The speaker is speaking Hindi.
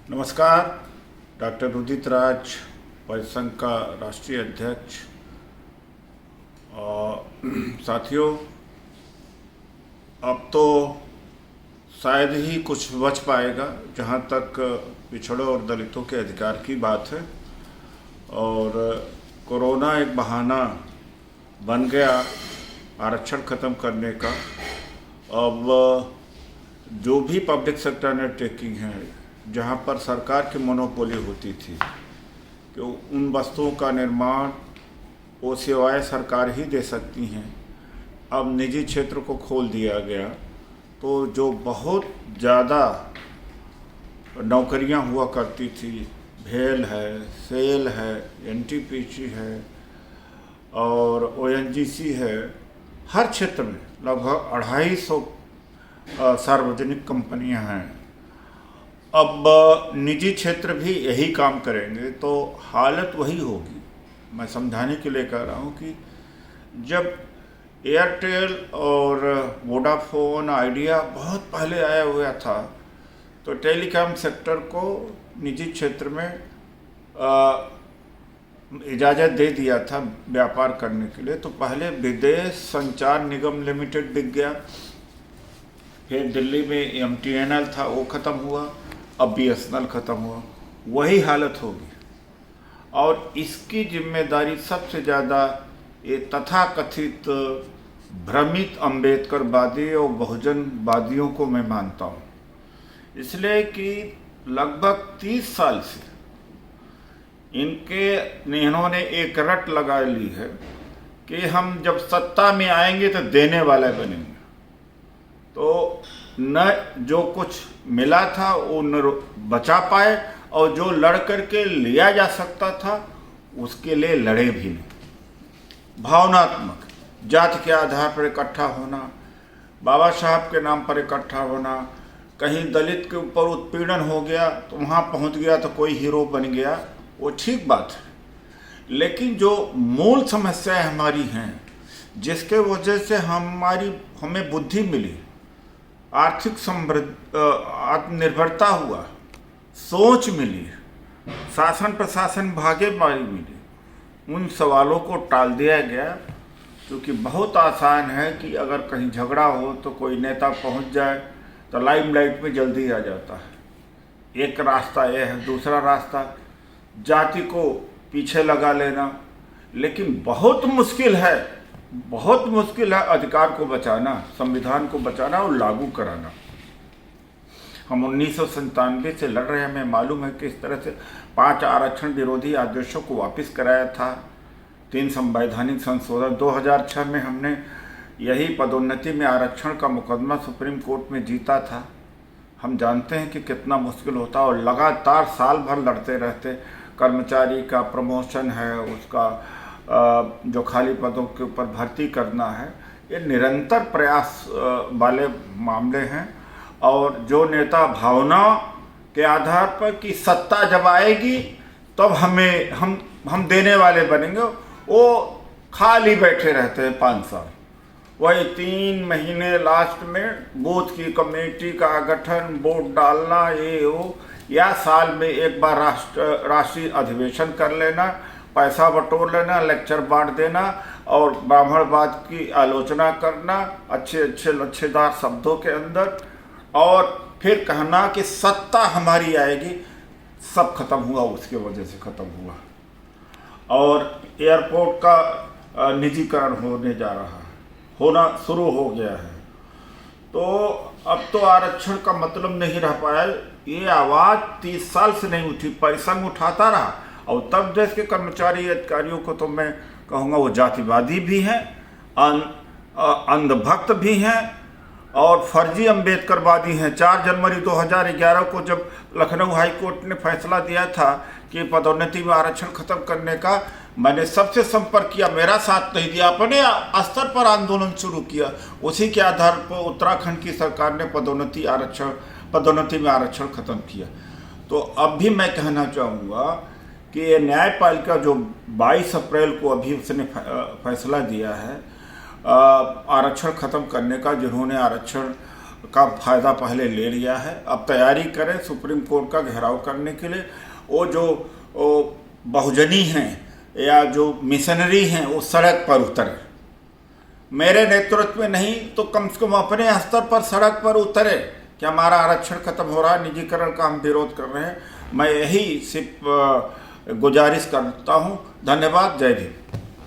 नमस्कार। डॉक्टर उदित राज, परिसंघ का राष्ट्रीय अध्यक्ष। और साथियों, अब तो शायद ही कुछ बच पाएगा जहाँ तक पिछड़ों और दलितों के अधिकार की बात है। और कोरोना एक बहाना बन गया आरक्षण ख़त्म करने का। अब जो भी पब्लिक सेक्टर अंडरटेकिंग है जहाँ पर सरकार की मोनोपोली होती थी कि उन वस्तुओं का निर्माण वो सेवाएं सरकार ही दे सकती हैं, अब निजी क्षेत्र को खोल दिया गया। तो जो बहुत ज़्यादा नौकरियां हुआ करती थी, भेल है, सेल है, एनटीपीसी है और ओएनजीसी है, हर क्षेत्र में लगभग 250 सार्वजनिक कंपनियां हैं। अब निजी क्षेत्र भी यही काम करेंगे तो हालत वही होगी। मैं समझाने के लिए कह रहा हूँ कि जब एयरटेल और वोडाफोन, आइडिया बहुत पहले आया हुआ था तो टेलीकॉम सेक्टर को निजी क्षेत्र में इजाज़त दे दिया था व्यापार करने के लिए। तो पहले विदेश संचार निगम लिमिटेड बिक गया, फिर दिल्ली में एमटीएनएल था, वो ख़त्म हुआ, अब बीएसएनएल ख़त्म हुआ। वही हालत होगी। और इसकी जिम्मेदारी सबसे ज़्यादा ये तथाकथित भ्रमित अम्बेडकरवादी और बहुजनवादियों को मैं मानता हूँ, इसलिए कि लगभग 30 साल से इन्होंने एक रट लगा ली है कि हम जब सत्ता में आएंगे तो देने वाले बनेंगे। तो न जो कुछ मिला था वो न बचा पाए, और जो लड़ करके लिया जा सकता था उसके लिए लड़े भी नहीं। भावनात्मक जाति के आधार पर इकट्ठा होना, बाबा साहब के नाम पर इकट्ठा होना, कहीं दलित के ऊपर उत्पीड़न हो गया तो वहाँ पहुँच गया तो कोई हीरो बन गया, वो ठीक बात है। लेकिन जो मूल समस्याएं हमारी हैं, जिसके वजह से हमें बुद्धि मिली, आर्थिक आत्मनिर्भरता हुआ, सोच मिली, शासन प्रशासन भागीदारी मिली, उन सवालों को टाल दिया गया। क्योंकि बहुत आसान है कि अगर कहीं झगड़ा हो तो कोई नेता पहुंच जाए तो लाइमलाइट में जल्दी आ जाता है। एक रास्ता यह है, दूसरा रास्ता जाति को पीछे लगा लेना। लेकिन बहुत मुश्किल है अधिकार को बचाना, संविधान को बचाना और लागू कराना। हम 1997 से लड़ रहे हैं। हमें मालूम है कि इस तरह से 5 आरक्षण विरोधी आदेशों को वापस कराया था, 3 संवैधानिक संशोधन। 2006 में हमने यही पदोन्नति में आरक्षण का मुकदमा सुप्रीम कोर्ट में जीता था। हम जानते हैं कि कितना मुश्किल होता है, और लगातार साल भर लड़ते रहते। कर्मचारी का प्रमोशन है, उसका जो खाली पदों के ऊपर भर्ती करना है, ये निरंतर प्रयास वाले मामले हैं। और जो नेता भावना के आधार पर कि सत्ता जब आएगी तब हम देने वाले बनेंगे, वो खाली बैठे रहते हैं 5 साल। वही 3 महीने लास्ट में बूथ की कमेटी का गठन, वोट डालना, ये हो, या साल में एक बार राष्ट्रीय अधिवेशन कर लेना, पैसा बटोर लेना, लेक्चर बांट देना और ब्राह्मणवाद की आलोचना करना अच्छे लच्छेदार शब्दों के अंदर, और फिर कहना कि सत्ता हमारी आएगी। सब खत्म हुआ, उसके वजह से खत्म हुआ। और एयरपोर्ट का निजीकरण होना शुरू हो गया है। तो अब तो आरक्षण का मतलब नहीं रह पाया। ये आवाज़ 30 साल से नहीं उठी, परिसंघ उठाता रहा। और तब देश के कर्मचारी अधिकारियों को तो मैं कहूँगा वो जातिवादी भी हैं, अंधभक्त भी हैं और फर्जी अम्बेडकरवादी हैं। 4 जनवरी 2011 को जब लखनऊ हाई कोर्ट ने फैसला दिया था कि पदोन्नति में आरक्षण खत्म करने का, मैंने सबसे संपर्क किया, मेरा साथ नहीं दिया, अपने स्तर पर आंदोलन शुरू किया। उसी के आधार पर उत्तराखंड की सरकार ने पदोन्नति में आरक्षण खत्म किया। तो अब भी मैं कहना चाहूँगा कि ये न्यायपालिका जो 22 अप्रैल को अभी उसने फैसला दिया है आरक्षण ख़त्म करने का, जिन्होंने आरक्षण का फ़ायदा पहले ले लिया है। अब तैयारी करें सुप्रीम कोर्ट का घेराव करने के लिए। वो जो बहुजनी हैं या जो मिशनरी हैं वो सड़क पर उतरे, मेरे नेतृत्व में नहीं तो कम से कम अपने स्तर पर सड़क पर उतरे कि हमारा आरक्षण खत्म हो रहा है, निजीकरण का हम विरोध कर रहे हैं। मैं यही सिर्फ गुजारिश करता हूँ। धन्यवाद। जय भीम।